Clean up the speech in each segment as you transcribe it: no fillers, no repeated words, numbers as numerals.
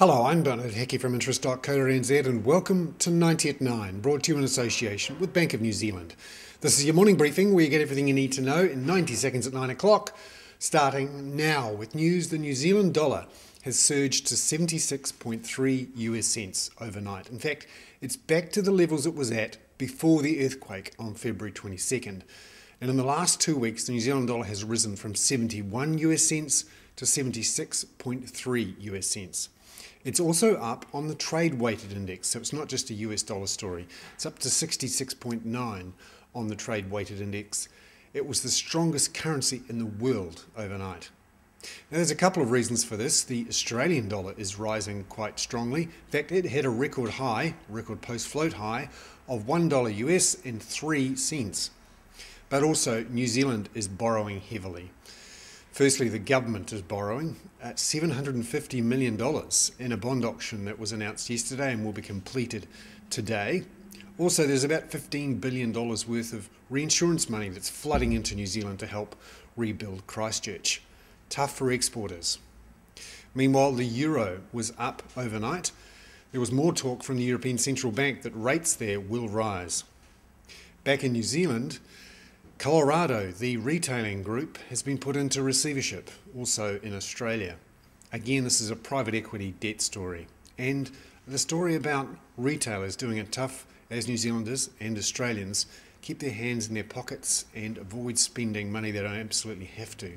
Hello, I'm Bernard Hickey from interest.co.nz and welcome to 90 at 9, brought to you in association with Bank of New Zealand. This is your morning briefing where you get everything you need to know in 90 seconds at 9 o'clock, starting now with news. The New Zealand dollar has surged to 76.3 US cents overnight. In fact, it's back to the levels it was at before the earthquake on February 22nd. And in the last 2 weeks, the New Zealand dollar has risen from 71 US cents to 76.3 US cents. It's also up on the trade-weighted index, so it's not just a US dollar story. It's up to 66.9 on the trade-weighted index. It was the strongest currency in the world overnight. Now, there's a couple of reasons for this. The Australian dollar is rising quite strongly. In fact, it had a record post-float high of $1 US and 3 cents. But also, New Zealand is borrowing heavily. Firstly, the government is borrowing at $750 million in a bond auction that was announced yesterday and will be completed today. Also, there's about $15 billion worth of reinsurance money that's flooding into New Zealand to help rebuild Christchurch. Tough for exporters. Meanwhile, the euro was up overnight. There was more talk from the European Central Bank that rates there will rise. Back in New Zealand, Colorado, the retailing group, has been put into receivership, also in Australia. Again, this is a private equity debt story, and the story about retailers doing it tough as New Zealanders and Australians keep their hands in their pockets and avoid spending money they don't absolutely have to.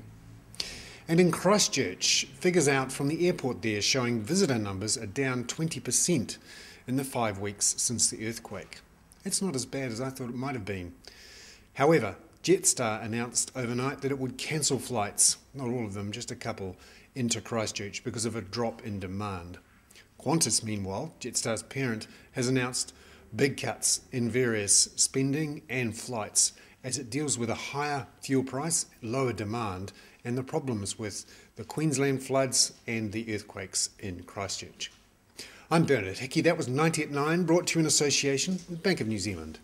And in Christchurch, figures out from the airport there showing visitor numbers are down 20% in the 5 weeks since the earthquake. It's not as bad as I thought it might have been. However, Jetstar announced overnight that it would cancel flights, not all of them, just a couple, into Christchurch because of a drop in demand. Qantas, meanwhile, Jetstar's parent, has announced big cuts in various spending and flights as it deals with a higher fuel price, lower demand, and the problems with the Queensland floods and the earthquakes in Christchurch. I'm Bernard Hickey. That was 90 at 9, brought to you in association with Bank of New Zealand.